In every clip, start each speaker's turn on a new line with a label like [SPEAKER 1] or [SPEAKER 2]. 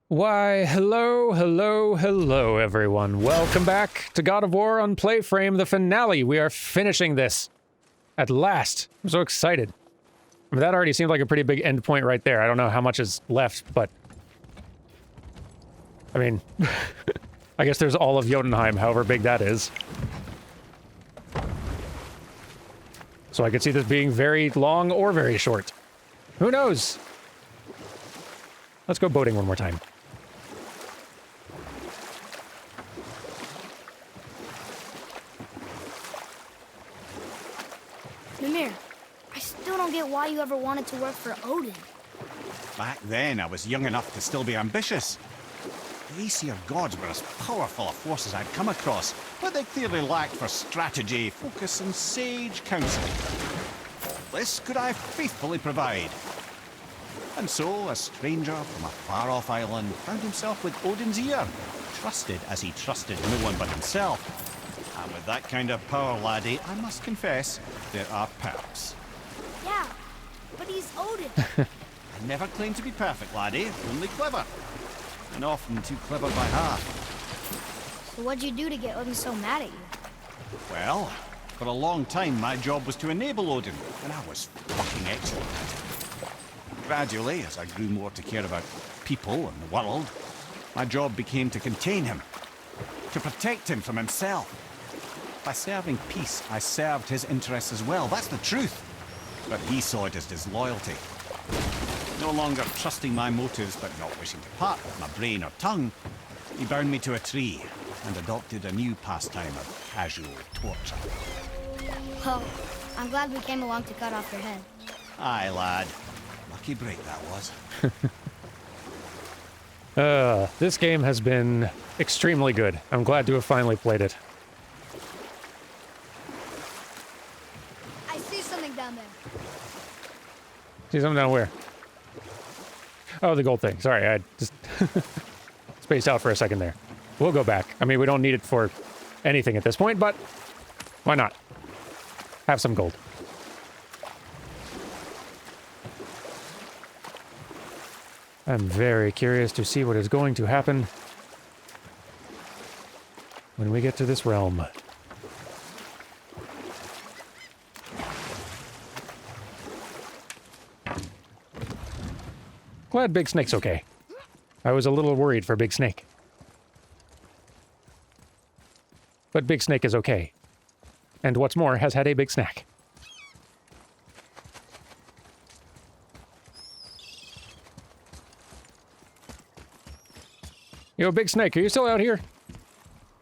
[SPEAKER 1] Why, hello, everyone. Welcome back to God of War on PlayFrame, the finale. We are finishing this. At last. I'm so excited. I mean, that already seemed like a pretty big end point right there. I don't know how much is left, but... I mean... I guess there's all of Jötunheim, however big that is. So I could see this being very long or very short. Who knows? Let's go boating one more time.
[SPEAKER 2] Mimir, I still don't get why you ever wanted to work for Odin.
[SPEAKER 3] Back then, I was young enough to still be ambitious. The Aesir gods were as powerful a force as I'd come across, but they clearly lacked for strategy, focus, and sage counsel. This could I faithfully provide. And so, a stranger from a far-off island found himself with Odin's ear, trusted as he trusted no one but himself. And with that kind of power, laddie, I must confess, there are perks.
[SPEAKER 2] Yeah, but he's Odin.
[SPEAKER 3] I never claimed to be perfect, laddie, only clever. And often too clever by half.
[SPEAKER 2] So what'd you do to get Odin so mad at you?
[SPEAKER 3] Well, for a long time my job was to enable Odin, and I was fucking excellent at it. Gradually, as I grew more to care about people and the world, my job became to contain him, to protect him from himself. By serving peace, I served his interests as well, that's the truth. But he saw it as disloyalty. No longer trusting my motives, but not wishing to part with my brain or tongue, he bound me to a tree and adopted a new pastime of casual torture.
[SPEAKER 2] Well, I'm glad we came along to cut off your head.
[SPEAKER 3] Aye, lad. Lucky break that was.
[SPEAKER 1] This game has been extremely good. I'm glad to have finally played it.
[SPEAKER 2] I see something down there.
[SPEAKER 1] See something down where? Oh, the gold thing. Sorry, I just spaced out for a second there. We'll go back. I mean, we don't need it for anything at this point, but why not? Have some gold. I'm very curious to see what is going to happen when we get to this realm. Glad Big Snake's okay. I was a little worried for Big Snake. But Big Snake is okay. And what's more, has had a big snack. Yo, Big Snake, are you still out here?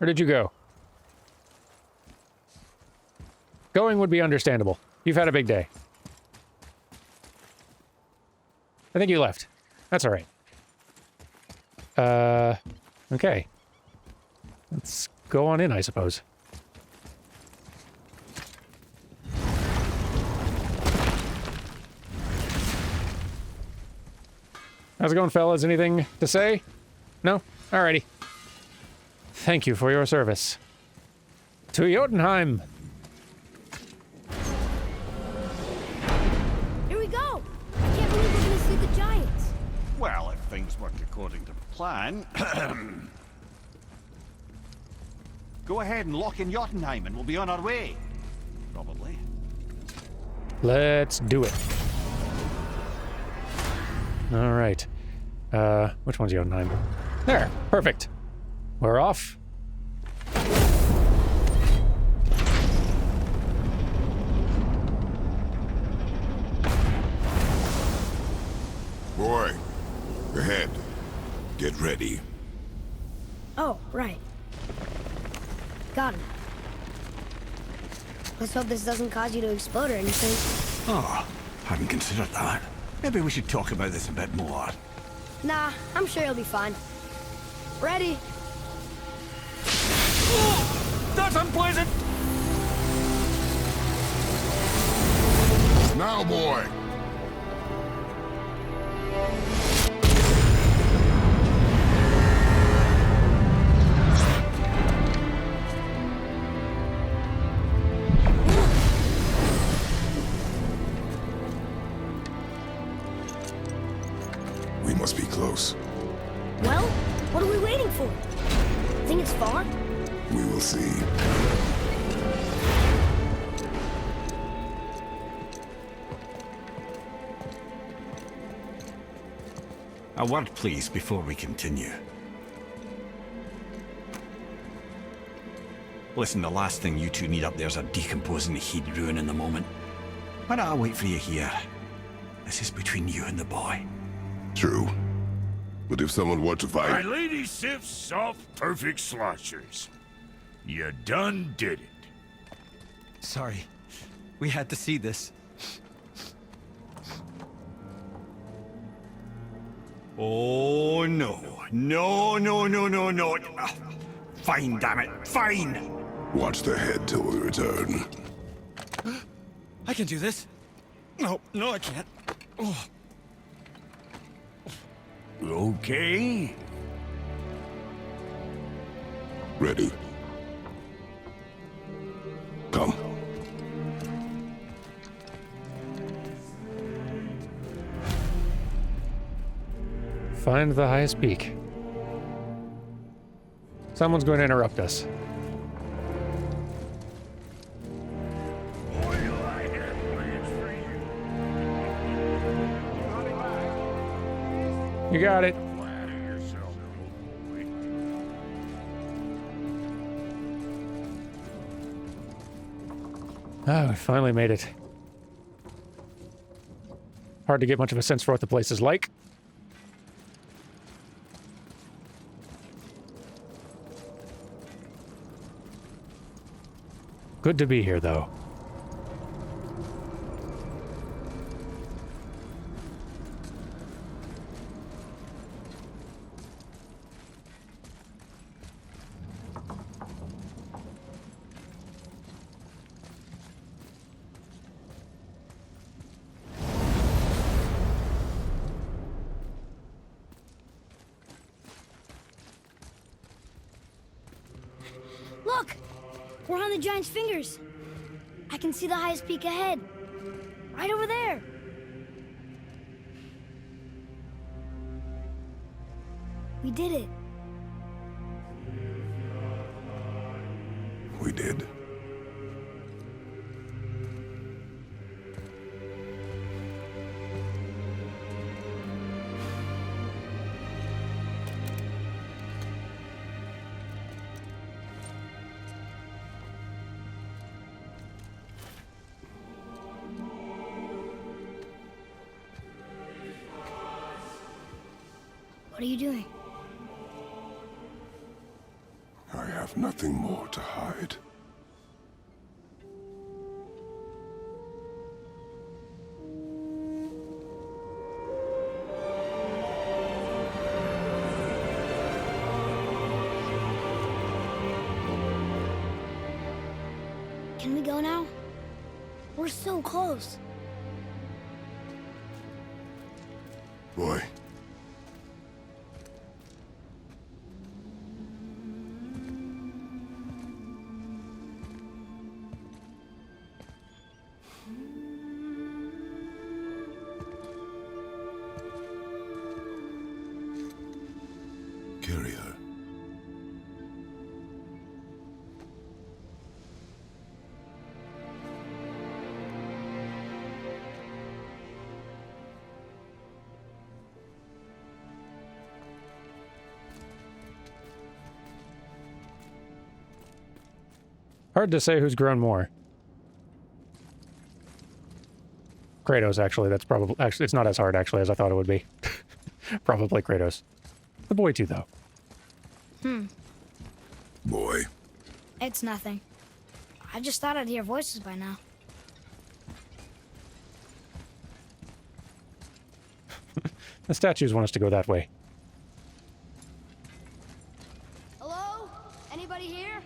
[SPEAKER 1] Or did you go? Going would be understandable. You've had a big day. I think you left. That's alright. Okay. Let's go on in, I suppose. How's it going, fellas? Anything to say? No? Alrighty. Thank you for your service. To Jötunheim!
[SPEAKER 2] Here we go! I can't believe we're gonna see the giants.
[SPEAKER 3] Well, if things work according to plan... Go ahead and lock in Jötunheim and we'll be on our way. Probably.
[SPEAKER 1] Let's do it. Alright. Which one's Jötunheim? There! Perfect. We're off.
[SPEAKER 4] Boy, ahead. Get ready.
[SPEAKER 2] Oh, right. Got him. Let's hope this doesn't cause you to explode or anything.
[SPEAKER 3] Oh, hadn't considered that. Maybe we should talk about this a bit more.
[SPEAKER 2] Nah, I'm sure you'll be fine. Ready?
[SPEAKER 3] That's unpleasant!
[SPEAKER 4] Now, boy.
[SPEAKER 5] We must be close.
[SPEAKER 2] Well, before. Think it's far?
[SPEAKER 4] We will see.
[SPEAKER 3] A word, please, before we continue. Listen, the last thing you two need up there's a decomposing heat ruining the moment. Why don't I wait for you here? This is between you and the boy.
[SPEAKER 4] True. But if someone were to
[SPEAKER 5] My
[SPEAKER 4] fight...
[SPEAKER 5] lady sips soft, perfect sloshers. You done did it.
[SPEAKER 6] Sorry. We had to see this.
[SPEAKER 3] Oh, no. No, no, no, no, no. Ah, fine, damn it. Fine!
[SPEAKER 4] Watch the head till we return.
[SPEAKER 6] I can do this. No, I can't. Oh.
[SPEAKER 5] Okay.
[SPEAKER 4] Ready. Come.
[SPEAKER 1] Find the highest peak. Someone's going to interrupt us.
[SPEAKER 5] Boy, do I have plans for you.
[SPEAKER 1] You got it.
[SPEAKER 5] Flatter yourself, boy.
[SPEAKER 1] Oh, we finally made it. Hard to get much of a sense for what the place is like. Good to be here, though.
[SPEAKER 2] Look! We're on the giant's fingers. I can see the highest peak ahead. Right over there. We did it.
[SPEAKER 4] We did.
[SPEAKER 2] What are you doing?
[SPEAKER 4] I have nothing more to hide.
[SPEAKER 2] Can we go now? We're so close.
[SPEAKER 4] Boy. Carry her.
[SPEAKER 1] Hard to say who's grown more. Kratos, actually. That's probably... Actually, it's not as hard, actually, as I thought it would be. Probably Kratos. The boy, too, though.
[SPEAKER 4] Boy.
[SPEAKER 2] It's nothing. I just thought I'd hear voices by now.
[SPEAKER 1] The statues want us to go that way.
[SPEAKER 2] Hello? Anybody here?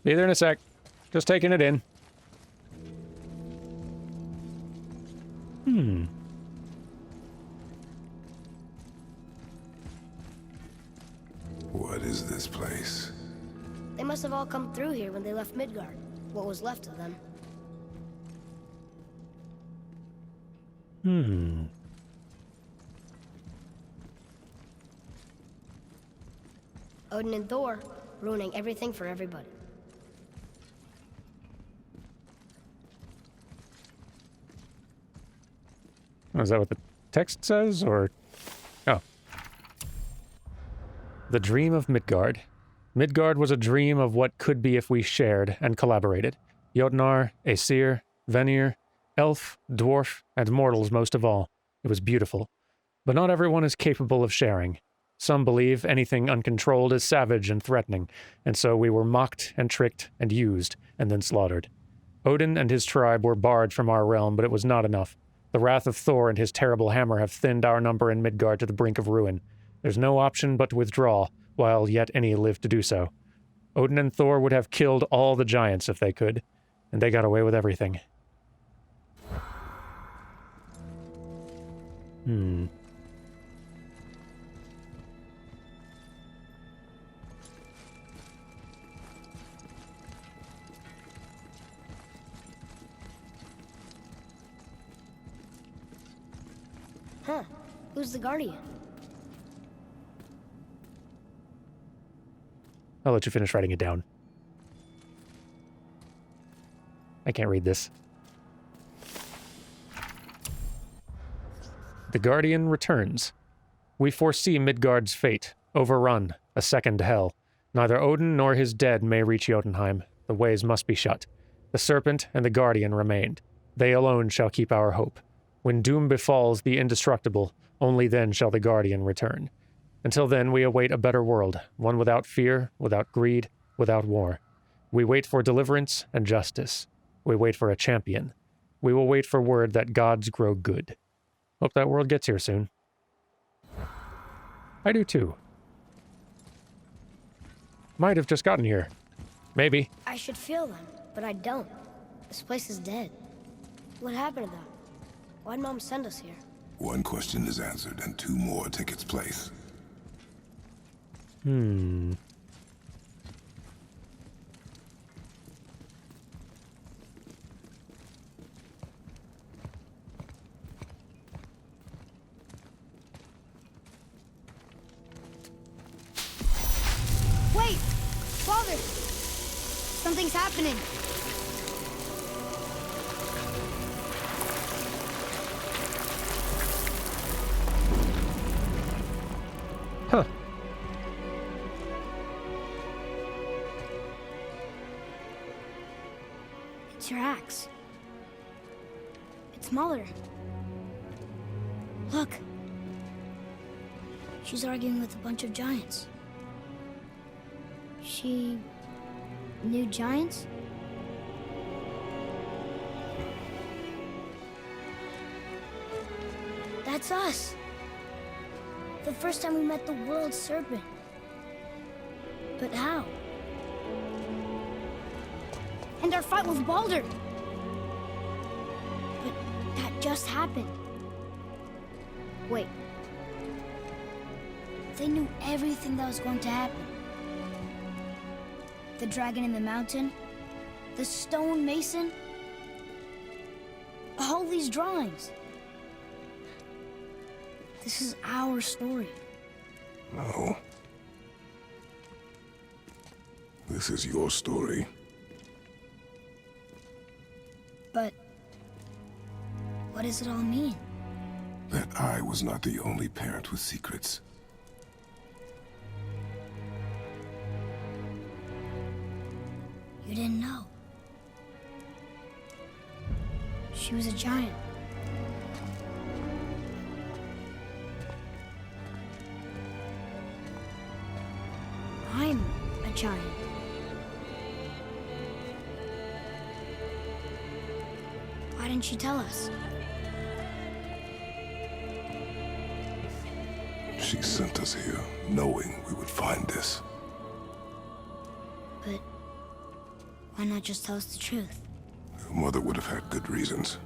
[SPEAKER 1] Be there in a sec. Just taking it in.
[SPEAKER 4] What is this place?
[SPEAKER 2] They must have all come through here when they left Midgard. What was left of them. Odin and Thor, ruining everything for everybody.
[SPEAKER 1] Oh, is that what the text says, or... Oh. The dream of Midgard. Midgard was a dream of what could be if we shared and collaborated. Jötnar, Aesir, Vanir, elf, dwarf, and mortals most of all. It was beautiful. But not everyone is capable of sharing. Some believe anything uncontrolled is savage and threatening, and so we were mocked and tricked and used, and then slaughtered. Odin and his tribe were barred from our realm, but it was not enough. The wrath of Thor and his terrible hammer have thinned our number in Midgard to the brink of ruin. There's no option but to withdraw, while yet any live to do so. Odin and Thor would have killed all the giants if they could, and they got away with everything.
[SPEAKER 2] Huh. Who's the Guardian?
[SPEAKER 1] I'll let you finish writing it down. I can't read this. The Guardian returns. We foresee Midgard's fate, overrun, a second hell. Neither Odin nor his dead may reach Jötunheim. The ways must be shut. The Serpent and the Guardian remained. They alone shall keep our hope. When doom befalls the indestructible, only then shall the Guardian return. Until then, we await a better world, one without fear, without greed, without war. We wait for deliverance and justice. We wait for a champion. We will wait for word that gods grow good. Hope that world gets here soon. I do too. Might have just gotten here. Maybe.
[SPEAKER 2] I should feel them, but I don't. This place is dead. What happened to them? Why'd Mom send us here?
[SPEAKER 4] One question is answered, and two more take its place.
[SPEAKER 2] Wait! Father! Something's happening.
[SPEAKER 1] Huh.
[SPEAKER 2] It's your axe. It's Mother. Look. She's arguing with a bunch of giants. She knew giants? That's us. The first time we met the world serpent. But how? And our fight with Baldur. But that just happened. Wait. They knew everything that was going to happen. The dragon in the mountain, the stone mason, all these drawings. This is our story.
[SPEAKER 4] No. This is your story.
[SPEAKER 2] But what does it all mean?
[SPEAKER 4] That I was not the only parent with secrets.
[SPEAKER 2] You didn't know. She was a giant. I'm a giant. Why didn't she tell us?
[SPEAKER 4] She sent us here, knowing we would find this.
[SPEAKER 2] But why not just tell us the truth?
[SPEAKER 4] Your mother would have had good reasons.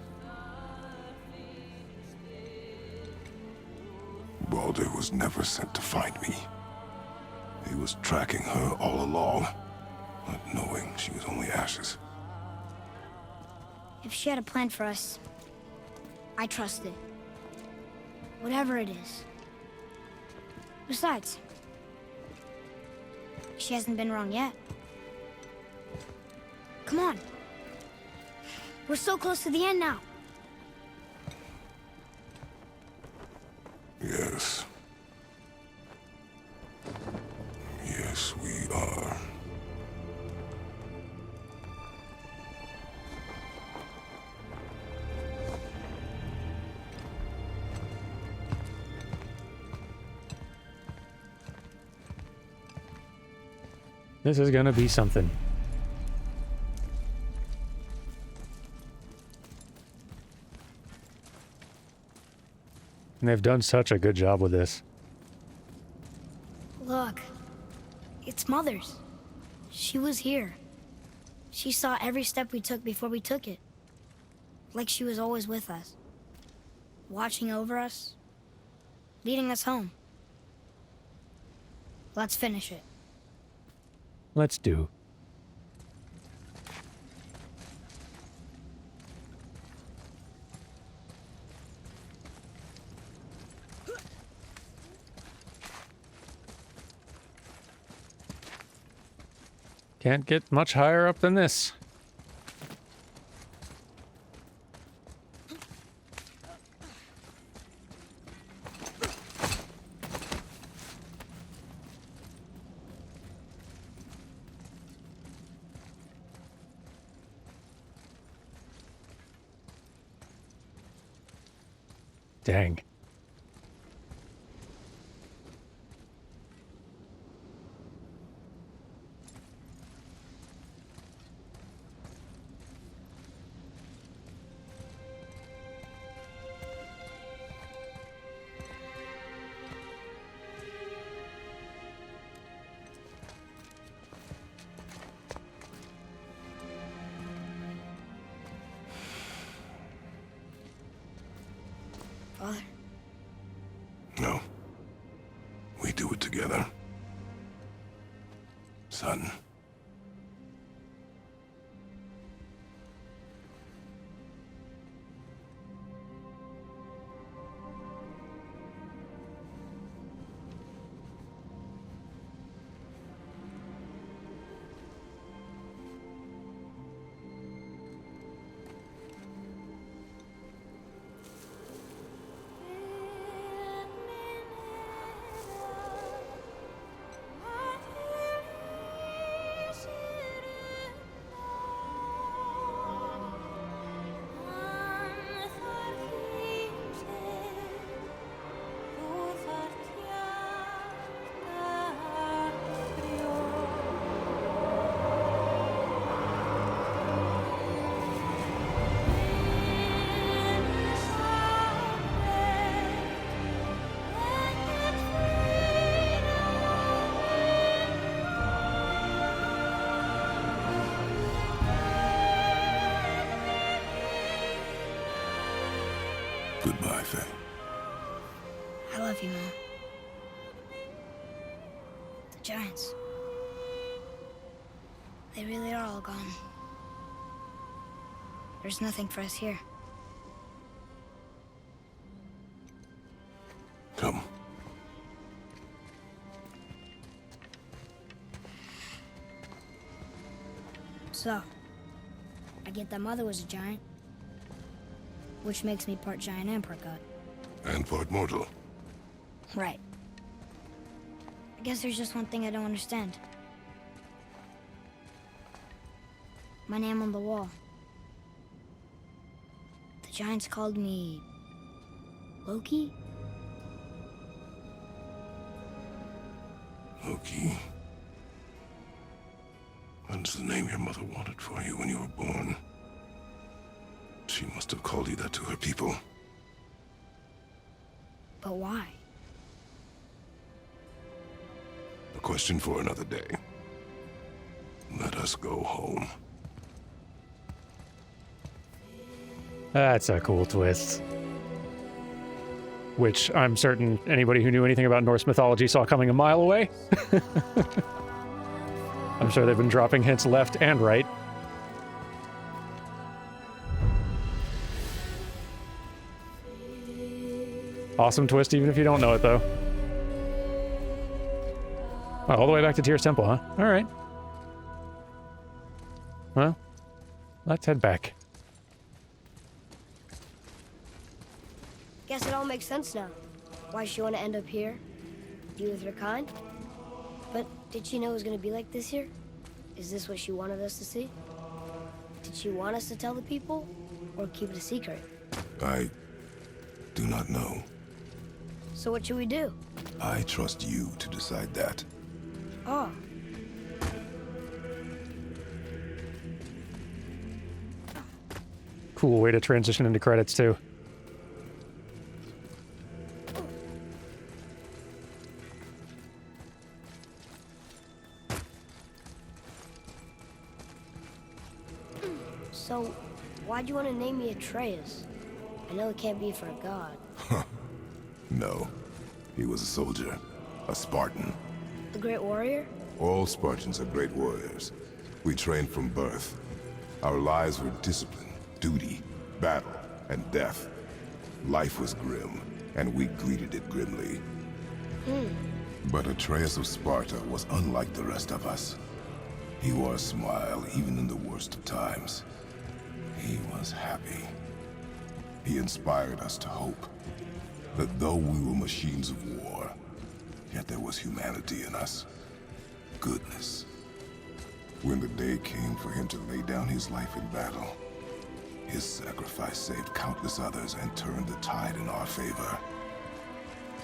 [SPEAKER 4] Baldur was never sent to find me. He was tracking her all along, not knowing she was only ashes.
[SPEAKER 2] If she had a plan for us, I trust it. Whatever it is. Besides, She hasn't been wrong yet. Come on. We're so close to the end now.
[SPEAKER 4] Yes. Yes, we are.
[SPEAKER 1] This is gonna be something. And they've done such a good job with this.
[SPEAKER 2] Look. It's Mother's. She was here. She saw every step we took before we took it. Like she was always with us. Watching over us. Leading us home. Let's finish it.
[SPEAKER 1] Let's do. Can't get much higher up than this. Dang.
[SPEAKER 2] Father.
[SPEAKER 4] No. We do it together. Son. Goodbye, Faye.
[SPEAKER 2] I love you, Mom. The Giants. They really are all gone. There's nothing for us here.
[SPEAKER 4] Come.
[SPEAKER 2] So, I get that Mother was a giant. Which makes me part giant and part god.
[SPEAKER 4] And part mortal.
[SPEAKER 2] Right. I guess there's just one thing I don't understand. My name on the wall. The Giants called me... Loki?
[SPEAKER 4] Loki. That's the name your mother wanted for you when you were born. She must have called you that to her people.
[SPEAKER 2] But why?
[SPEAKER 4] A question for another day. Let us go home.
[SPEAKER 1] That's a cool twist. Which I'm certain anybody who knew anything about Norse mythology saw coming a mile away. I'm sure they've been dropping hints left and right. Awesome twist even if you don't know it, though. Oh, all the way back to Tyr's Temple, huh? Alright. Well, let's head back.
[SPEAKER 2] Guess it all makes sense now. Why she want to end up here? Be with her kind? But did she know it was going to be like this here? Is this what she wanted us to see? Did she want us to tell the people? Or keep it a secret?
[SPEAKER 4] I do not know.
[SPEAKER 2] So what should we do?
[SPEAKER 4] I trust you to decide that.
[SPEAKER 2] Oh.
[SPEAKER 1] Cool way to transition into credits, too.
[SPEAKER 2] So, why'd you want to name me Atreus? I know it can't be for a god.
[SPEAKER 4] No. He was a soldier. A Spartan.
[SPEAKER 2] A great warrior?
[SPEAKER 4] All Spartans are great warriors. We trained from birth. Our lives were discipline, duty, battle, and death. Life was grim, and we greeted it grimly. But Atreus of Sparta was unlike the rest of us. He wore a smile even in the worst of times. He was happy. He inspired us to hope that though we were machines of war, yet there was humanity in us. Goodness. When the day came for him to lay down his life in battle, his sacrifice saved countless others and turned the tide in our favor.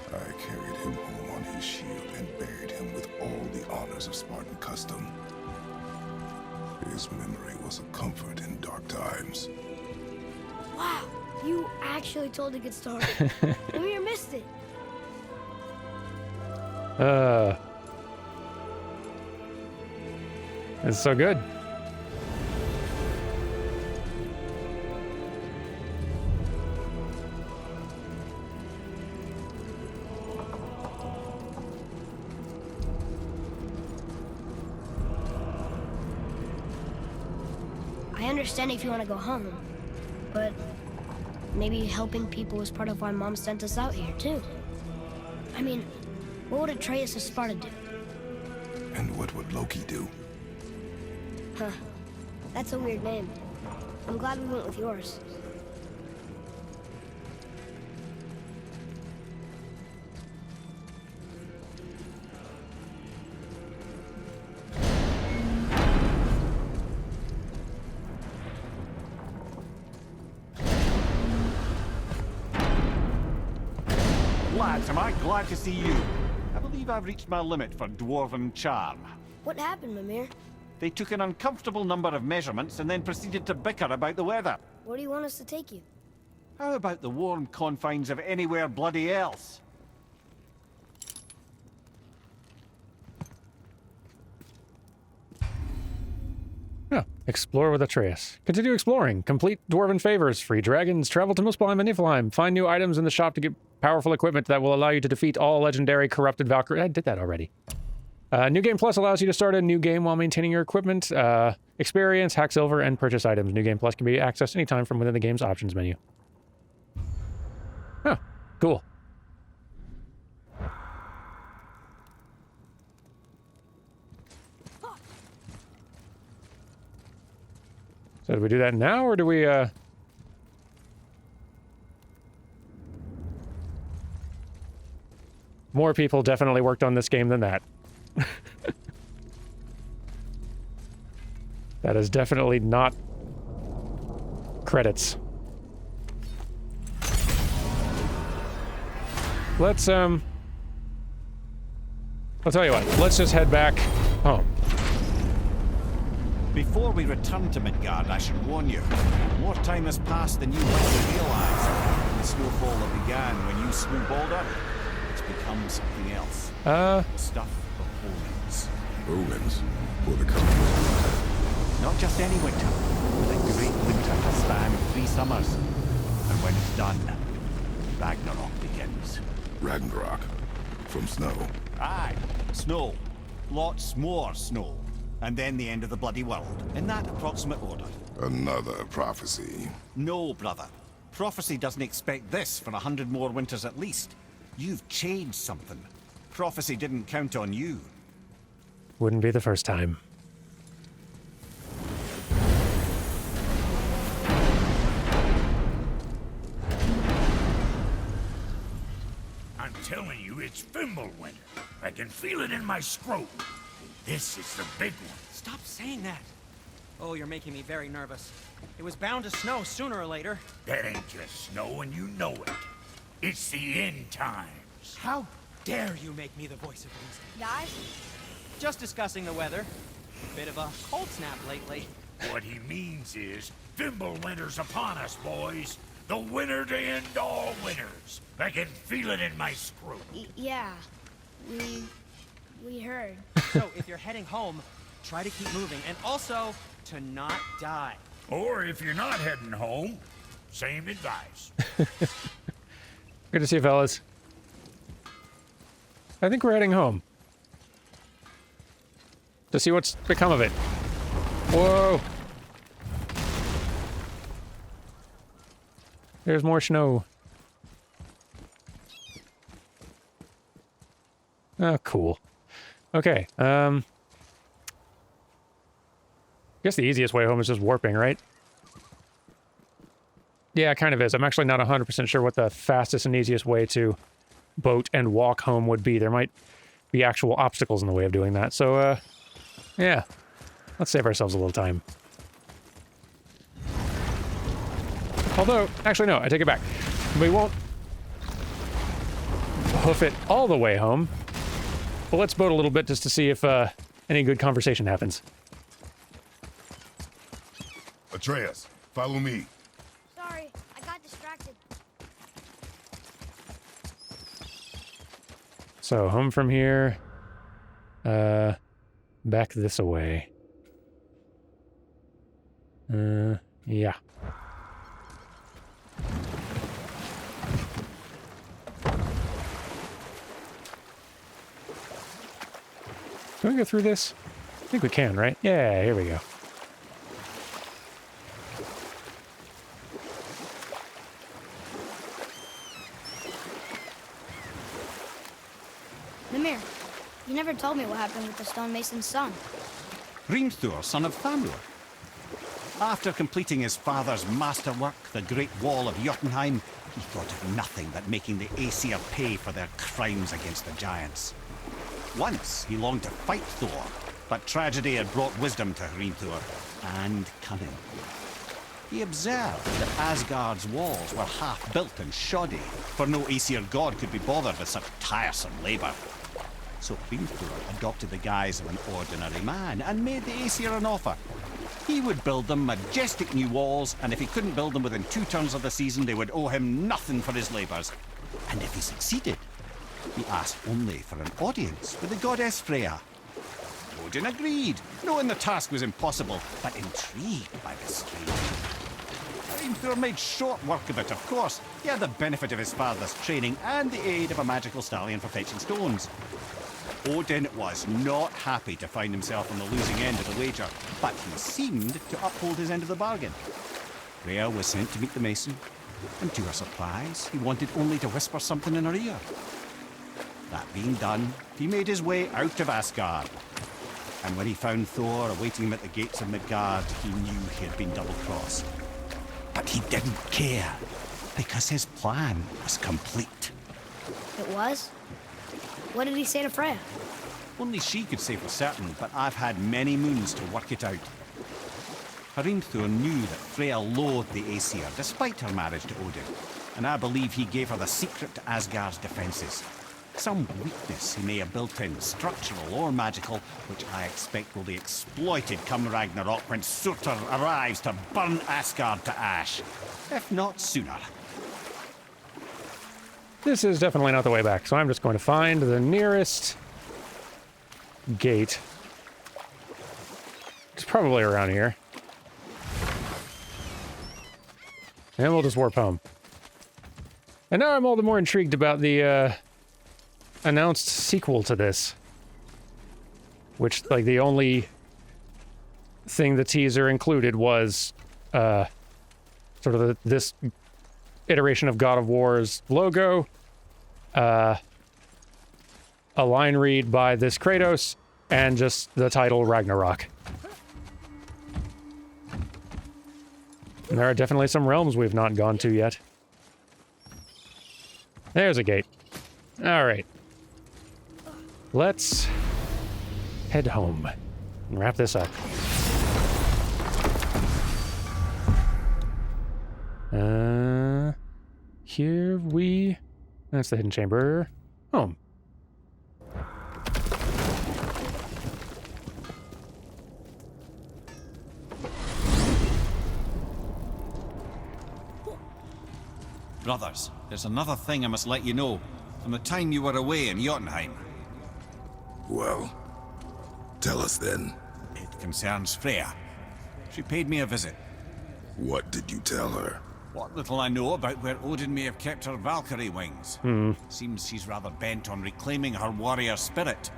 [SPEAKER 4] I carried him home on his shield and buried him with all the honors of Spartan custom. His memory was a comfort in dark times.
[SPEAKER 2] Wow, you actually told a good story. Lemire missed it.
[SPEAKER 1] It's so good.
[SPEAKER 2] I understand if you want to go home, but maybe helping people was part of why Mom sent us out here, too. I mean, what would Atreus of Sparta do?
[SPEAKER 4] And what would Loki do?
[SPEAKER 2] Huh. That's a weird name. I'm glad we went with yours.
[SPEAKER 3] Lads, am I glad to see you. I believe I've reached my limit for dwarven charm.
[SPEAKER 2] What happened, Mimir?
[SPEAKER 3] They took an uncomfortable number of measurements and then proceeded to bicker about the weather.
[SPEAKER 2] Where do you want us to take you?
[SPEAKER 3] How about the warm confines of anywhere bloody else?
[SPEAKER 1] Yeah, explore with Atreus. Continue exploring. Complete dwarven favors. Free dragons. Travel to Muspelheim and Niflheim. Find new items in the shop to get powerful equipment that will allow you to defeat all legendary corrupted Valkyrie. I did that already. New Game Plus allows you to start a new game while maintaining your equipment, experience, hack silver, and purchase items. New Game Plus can be accessed anytime from within the game's options menu. Oh, cool. So do we do that now, or do we, More people definitely worked on this game than that. That is definitely not credits. Let's, I'll tell you what, let's just head back home.
[SPEAKER 3] Before we return to Midgard, I should warn you. More time has passed than you likely realize. The snowfall that began when you slew Baldur, it's become something else. Stuff of omens.
[SPEAKER 4] Omens? For the coming winter.
[SPEAKER 3] Not just any winter. The great winter to span 3 summers. And when it's done, Ragnarok begins.
[SPEAKER 4] Ragnarok. From snow.
[SPEAKER 3] Aye, snow. Lots more snow. And then the end of the bloody world. In that approximate order.
[SPEAKER 4] Another prophecy.
[SPEAKER 3] No, brother. Prophecy doesn't expect this for 100 more winters at least. You've changed something. Prophecy didn't count on you.
[SPEAKER 1] Wouldn't be the first time.
[SPEAKER 5] I'm telling you, it's Fimbulwinter. I can feel it in my scrotum. This is the big one.
[SPEAKER 6] Stop saying that. Oh, you're making me very nervous. It was bound to snow sooner or later.
[SPEAKER 5] That ain't just snow, and you know it. It's the end times.
[SPEAKER 6] How dare you make me the voice of reason?
[SPEAKER 2] Guys,
[SPEAKER 6] Just discussing the weather. Bit of a cold snap lately.
[SPEAKER 5] What he means is, Fimbulwinter's upon us, boys. The winter to end all winters. I can feel it in my scrotum.
[SPEAKER 2] yeah. We heard.
[SPEAKER 6] So if you're heading home, try to keep moving, and also to not die.
[SPEAKER 5] Or if you're not heading home, same advice.
[SPEAKER 1] Good to see you, fellas. I think we're heading home. To see what's become of it. Whoa! There's more snow. Oh, cool. Okay, I guess the easiest way home is just warping, right? Yeah, it kind of is. I'm actually not 100% sure what the fastest and easiest way to boat and walk home would be. There might be actual obstacles in the way of doing that. So, yeah. Let's save ourselves a little time. Although, actually no, I take it back. We won't hoof it all the way home. But let's boat a little bit just to see if any good conversation happens.
[SPEAKER 4] Atreus, follow me.
[SPEAKER 2] Sorry, I got distracted.
[SPEAKER 1] So, home from here. Back this away. Yeah. Can we go through this? I think we can, right? Yeah, here we go.
[SPEAKER 2] Mimir, you never told me what happened with the stonemason's son.
[SPEAKER 3] Hrimthur, son of Thamur. After completing his father's masterwork, the Great Wall of Jötunheim, he thought of nothing but making the Aesir pay for their crimes against the giants. Once he longed to fight Thor, but tragedy had brought wisdom to Hrimthur, and cunning. He observed that Asgard's walls were half-built and shoddy, for no Aesir god could be bothered with such tiresome labour. So Hrimthur adopted the guise of an ordinary man and made the Aesir an offer. He would build them majestic new walls, and if he couldn't build them within 2 turns of the season, they would owe him nothing for his labours. And if he succeeded, he asked only for an audience with the goddess Freya. Odin agreed, knowing the task was impossible, but intrigued by the strange. Hrimthur made short work of it, of course. He had the benefit of his father's training and the aid of a magical stallion for fetching stones. Odin was not happy to find himself on the losing end of the wager, but he seemed to uphold his end of the bargain. Freya was sent to meet the mason, and to her surprise, he wanted only to whisper something in her ear. That being done, he made his way out of Asgard. And when he found Thor awaiting him at the gates of Midgard, he knew he had been double-crossed. But he didn't care, because his plan was complete.
[SPEAKER 2] It was? What did he say to Freya?
[SPEAKER 3] Only she could say for certain, but I've had many moons to work it out. Hrimthur knew that Freya loathed the Aesir, despite her marriage to Odin, and I believe he gave her the secret to Asgard's defences. Some weakness he may have built in, structural or magical, which I expect will be exploited come Ragnarok when Surtur arrives to burn Asgard to ash. If not sooner.
[SPEAKER 1] This is definitely not the way back, so I'm just going to find the nearest gate. It's probably around here. And we'll just warp home. And now I'm all the more intrigued about the, announced sequel to this. Which, like, the only thing the teaser included was, sort of this iteration of God of War's logo, a line read by this Kratos, and just the title Ragnarok. And there are definitely some realms we've not gone to yet. There's a gate. Alright. Let's head home and wrap this up. Here we... That's the hidden chamber. Home.
[SPEAKER 3] Brothers, there's another thing I must let you know. From the time you were away in Jötunheim.
[SPEAKER 4] Well, tell us then.
[SPEAKER 3] It concerns Freya. She paid me a visit.
[SPEAKER 4] What did you tell her?
[SPEAKER 3] What little I know about where Odin may have kept her Valkyrie wings. Seems she's rather bent on reclaiming her warrior spirit.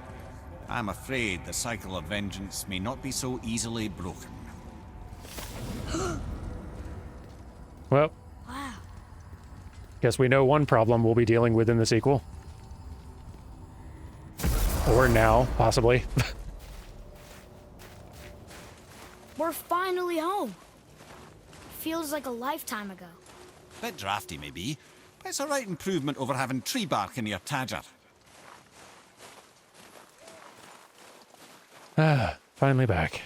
[SPEAKER 3] I'm afraid the cycle of vengeance may not be so easily broken.
[SPEAKER 1] Well,
[SPEAKER 2] Wow.
[SPEAKER 1] guess we know one problem we'll be dealing with in the sequel. Or now, possibly.
[SPEAKER 2] We're finally home. Feels like a lifetime ago.
[SPEAKER 3] Bit drafty, maybe, but it's a right improvement over having tree bark in your tadger.
[SPEAKER 1] Finally back.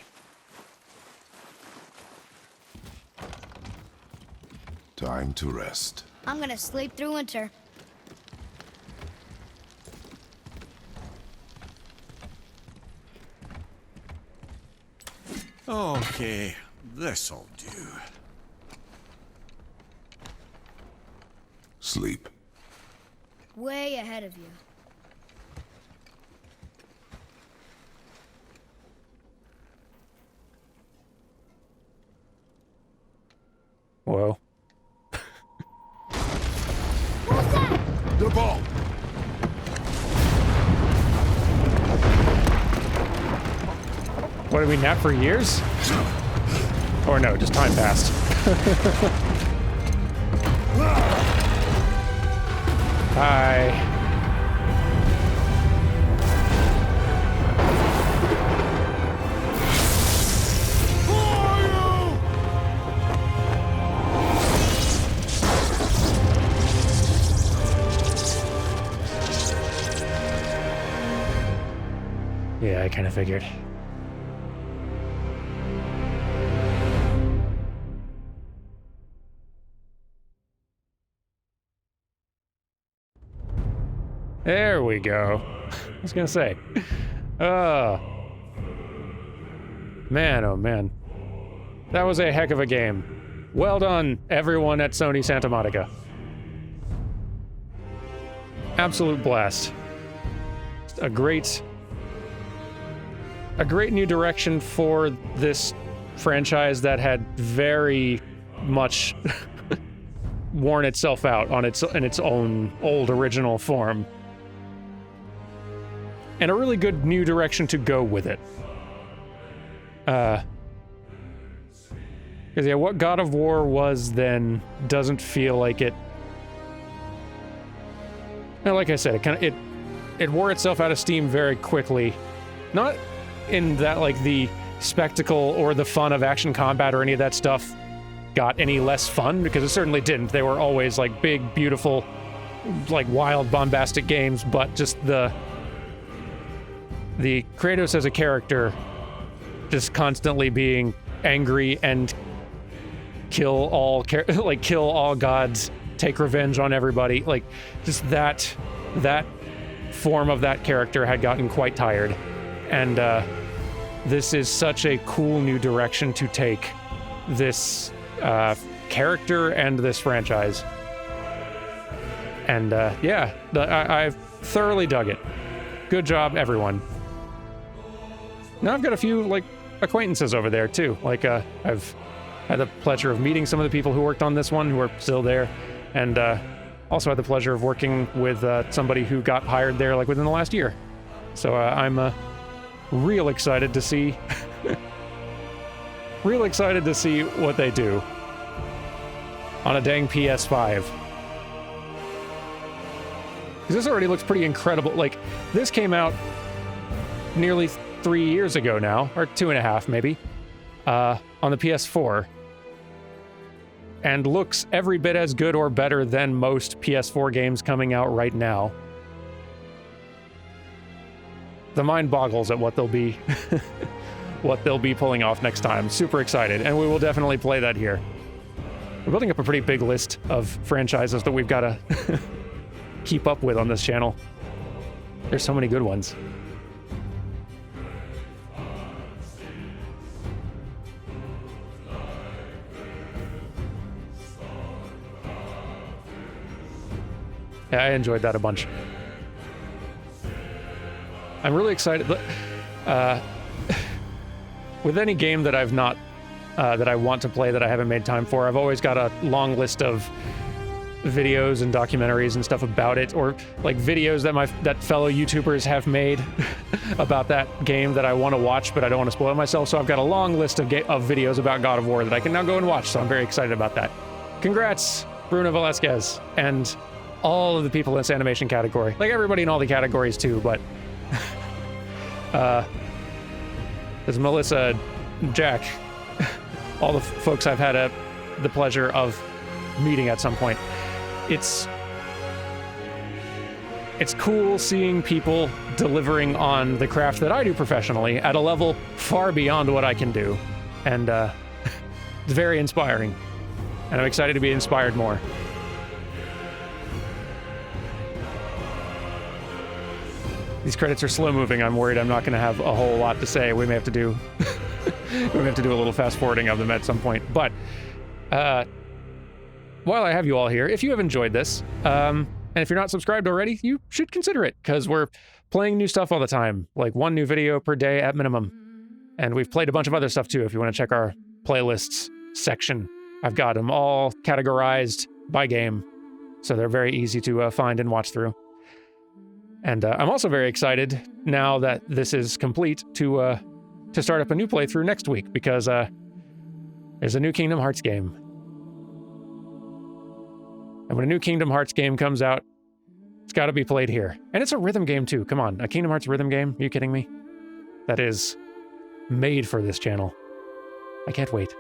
[SPEAKER 4] Time to rest.
[SPEAKER 2] I'm gonna sleep through winter.
[SPEAKER 3] Okay, this'll do.
[SPEAKER 4] Sleep.
[SPEAKER 2] Way ahead of you.
[SPEAKER 1] Whoa.
[SPEAKER 2] What's that?
[SPEAKER 4] The ball!
[SPEAKER 1] What, did we nap for years? Or no, just time passed. Hi. Yeah, I kind of figured. There we go. I was gonna say. Oh. Man, oh man. That was a heck of a game. Well done, everyone at Sony Santa Monica. Absolute blast. A great new direction for this franchise that had very much worn itself out on in its own old original form. And a really good new direction to go with it. Because yeah, what God of War was then doesn't feel like it. Now, like I said, it wore itself out of steam very quickly. Not in that like the spectacle or the fun of action combat or any of that stuff got any less fun, because it certainly didn't. They were always like big, beautiful, like wild, bombastic games, but just the Kratos as a character just constantly being angry and kill all gods, take revenge on everybody, like just that form of that character had gotten quite tired. And this is such a cool new direction to take this character and this franchise. And yeah, I've thoroughly dug it. Good job, everyone. Now I've got a few like acquaintances over there too. Like I've had the pleasure of meeting some of the people who worked on this one who are still there, and also had the pleasure of working with somebody who got hired there like within the last year. So I'm real excited to see real excited to see what they do on a dang PS5. Because this already looks pretty incredible. Like, this came out nearly 3 years ago now, or 2.5 maybe, on the PS4, and looks every bit as good or better than most PS4 games coming out right now. The mind boggles at what they'll be what they'll be pulling off next time. Super excited, and we will definitely play that here. We're building up a pretty big list of franchises that we've got to keep up with on this channel. There's so many good ones. Yeah, I enjoyed that a bunch. I'm really excited. With any game that I've not, that I want to play that I haven't made time for, I've always got a long list of videos and documentaries and stuff about it, or like videos that fellow YouTubers have made about that game that I want to watch, but I don't want to spoil myself. So I've got a long list of videos about God of War that I can now go and watch. So I'm very excited about that. Congrats, Bruno Velasquez, and all of the people in this animation category. Like everybody in all the categories too, but there's Melissa, Jack, all the folks I've had the pleasure of meeting at some point. It's cool seeing people delivering on the craft that I do professionally at a level far beyond what I can do. And it's very inspiring. And I'm excited to be inspired more. These credits are slow moving. I'm worried I'm not going to have a whole lot to say. We may have to do a little fast forwarding of them at some point. But while I have you all here, if you have enjoyed this, and if you're not subscribed already, you should consider it, because we're playing new stuff all the time, like 1 new video per day at minimum. And we've played a bunch of other stuff too. If you want to check our playlists section, I've got them all categorized by game, so they're very easy to find and watch through. And I'm also very excited now that this is complete to start up a new playthrough next week, because there's a new Kingdom Hearts game. And when a new Kingdom Hearts game comes out, it's got to be played here. And it's a rhythm game too. Come on, a Kingdom Hearts rhythm game? Are you kidding me? That is made for this channel. I can't wait.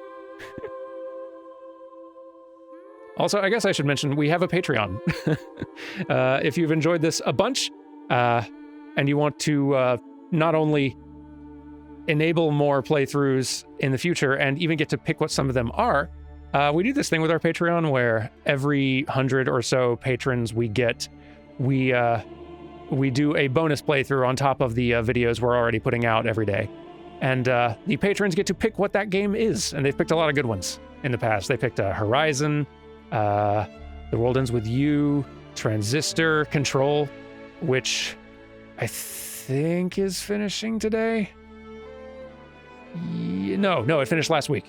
[SPEAKER 1] Also, I guess I should mention we have a Patreon. If you've enjoyed this a bunch, and you want to not only enable more playthroughs in the future and even get to pick what some of them are, we do this thing with our Patreon where every 100 or so patrons we get, we do a bonus playthrough on top of the videos we're already putting out every day. And the patrons get to pick what that game is, and they've picked a lot of good ones in the past. They picked Horizon, The World Ends With You, Transistor, Control, which I think is finishing today. No, it finished last week.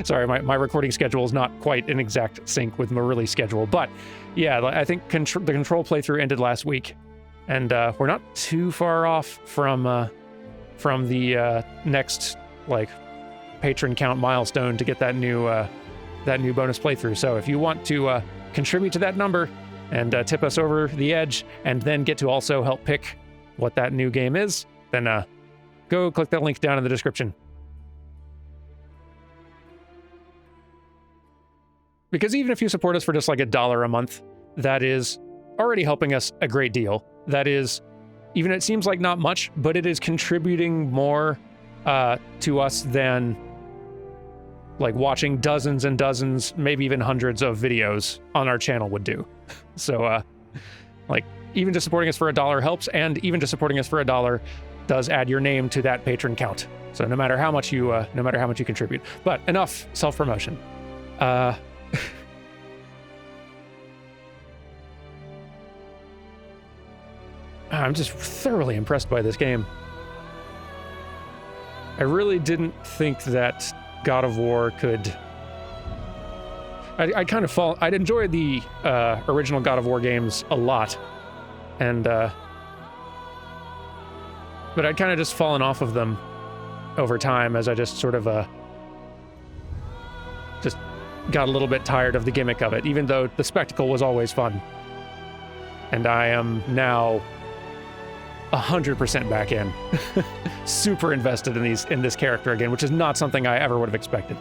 [SPEAKER 1] Sorry, my recording schedule is not quite in exact sync with my release schedule, but yeah, I think the Control playthrough ended last week, and we're not too far off from the next like patron count milestone to get that new bonus playthrough. So if you want to contribute to that number and tip us over the edge, and then get to also help pick what that new game is, then go click that link down in the description. Because even if you support us for just like $1 a month, that is already helping us a great deal. That is, even it seems like not much, but it is contributing more to us than like watching dozens and dozens, maybe even hundreds of videos on our channel would do. So like even just supporting us for $1 helps, and even just supporting us for $1 does add your name to that patron count. So no matter how much you contribute. But enough self-promotion. I'm just thoroughly impressed by this game. I really didn't think that God of War could... I'd enjoyed the original God of War games a lot, and but I'd kind of just fallen off of them over time as I just sort of just got a little bit tired of the gimmick of it, even though the spectacle was always fun. And I am now 100% back in. Super invested in this character again, which is not something I ever would have expected.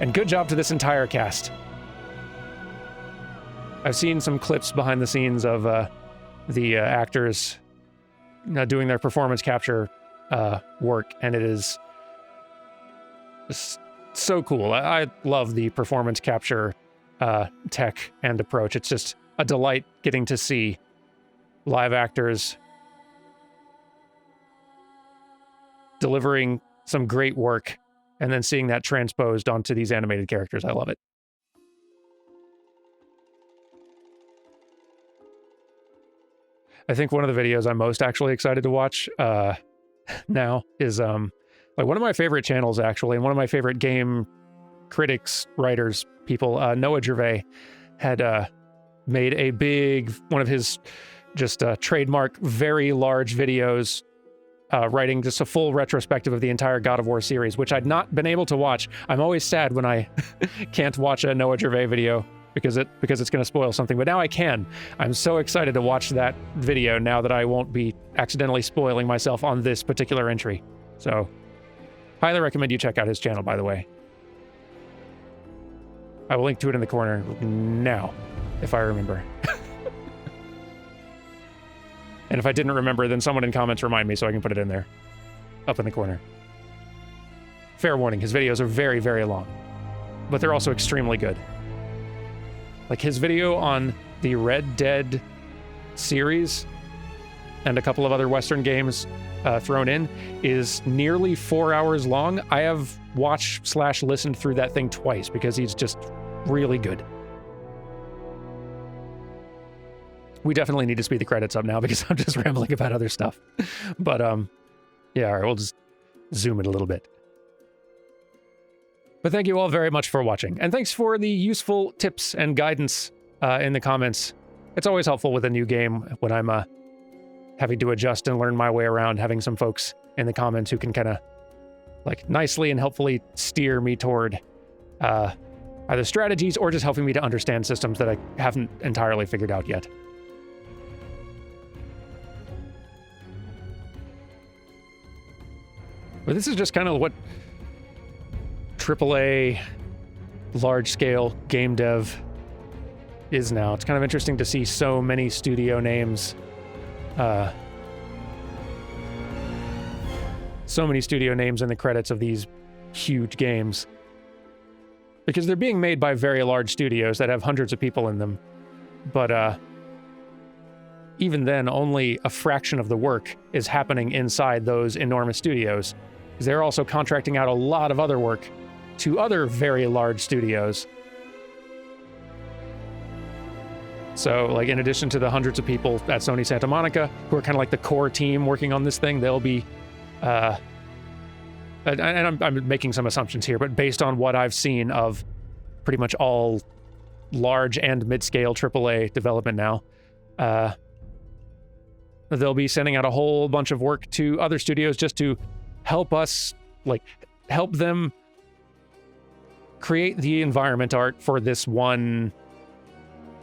[SPEAKER 1] And good job to this entire cast. I've seen some clips behind the scenes of the actors doing their performance capture work, and it is so cool. I love the performance capture tech and approach. It's just a delight getting to see live actors delivering some great work and then seeing that transposed onto these animated characters. I love it. I think one of the videos I'm most actually excited to watch now is like one of my favorite channels, actually, and one of my favorite game critics, writers, people, Noah Gervais, had made a big, one of his just trademark, very large videos, writing just a full retrospective of the entire God of War series, which I'd not been able to watch. I'm always sad when I can't watch a Noah Gervais video because it's going to spoil something, but now I can. I'm so excited to watch that video now that I won't be accidentally spoiling myself on this particular entry. So, highly recommend you check out his channel, by the way. I will link to it in the corner now, if I remember. And if I didn't remember, then someone in comments remind me so I can put it in there, up in the corner. Fair warning, his videos are very, very long, but they're also extremely good. Like his video on the Red Dead series and a couple of other Western games thrown in is nearly 4 hours long. I have watched/listened through that thing twice because he's just really good. We definitely need to speed the credits up now because I'm just rambling about other stuff. But yeah, all right, we'll just zoom it a little bit. But thank you all very much for watching, and thanks for the useful tips and guidance in the comments. It's always helpful with a new game when I'm having to adjust and learn my way around, having some folks in the comments who can kind of like nicely and helpfully steer me toward either strategies or just helping me to understand systems that I haven't entirely figured out yet. But this is just kind of what AAA large-scale game dev is now. It's kind of interesting to see so many studio names, in the credits of these huge games. Because they're being made by very large studios that have hundreds of people in them. But even then, only a fraction of the work is happening inside those enormous studios. They're also contracting out a lot of other work to other very large studios. So, like, in addition to the hundreds of people at Sony Santa Monica, who are kind of like the core team working on this thing, they'll be, and I'm making some assumptions here, but based on what I've seen of pretty much all large and mid-scale AAA development now, they'll be sending out a whole bunch of work to other studios just to help us, like, help them create the environment art for this one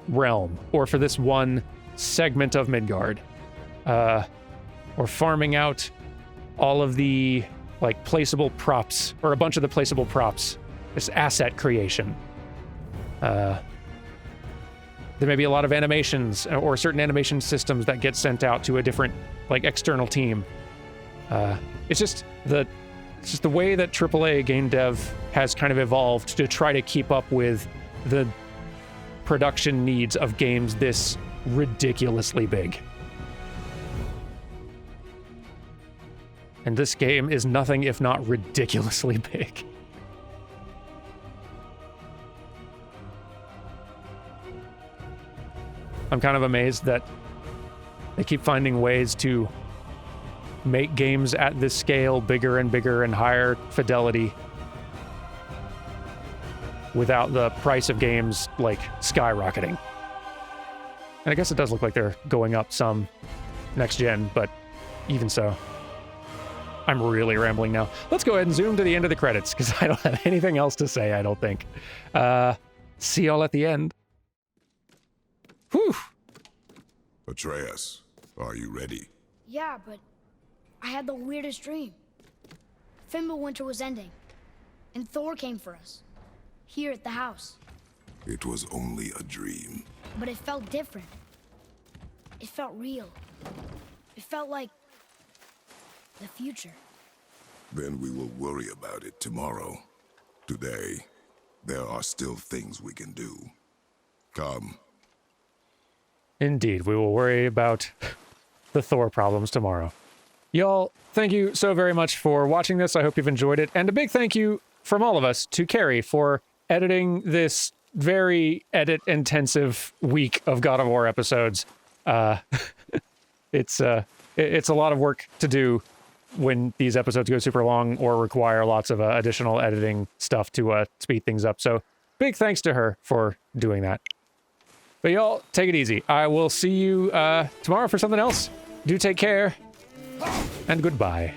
[SPEAKER 1] realm, or for this one segment of Midgard, or farming out all of the, like, placeable props, or a bunch of the placeable props, this asset creation. There may be a lot of animations, or certain animation systems that get sent out to a different, like, external team. It's just the way that AAA game dev has kind of evolved to try to keep up with the production needs of games this ridiculously big. And this game is nothing if not ridiculously big. I'm kind of amazed that they keep finding ways to make games at this scale bigger and bigger and higher fidelity without the price of games, like, skyrocketing. And I guess it does look like they're going up some next gen, but even so. I'm really rambling now. Let's go ahead and zoom to the end of the credits, because I don't have anything else to say, I don't think. See y'all at the end. Whew!
[SPEAKER 4] Atreus, are you ready?
[SPEAKER 2] Yeah, but I had the weirdest dream. Fimbulwinter was ending, and Thor came for us, here at the house.
[SPEAKER 4] It was only a dream.
[SPEAKER 2] But it felt different. It felt real. It felt like the future.
[SPEAKER 4] Then we will worry about it tomorrow. Today, there are still things we can do. Come.
[SPEAKER 1] Indeed, we will worry about the Thor problems tomorrow. Y'all, thank you so very much for watching this. I hope you've enjoyed it. And a big thank you from all of us to Carrie for editing this very edit-intensive week of God of War episodes. It's a lot of work to do when these episodes go super long or require lots of additional editing stuff to speed things up. So big thanks to her for doing that. But y'all, take it easy. I will see you tomorrow for something else. Do take care, and goodbye.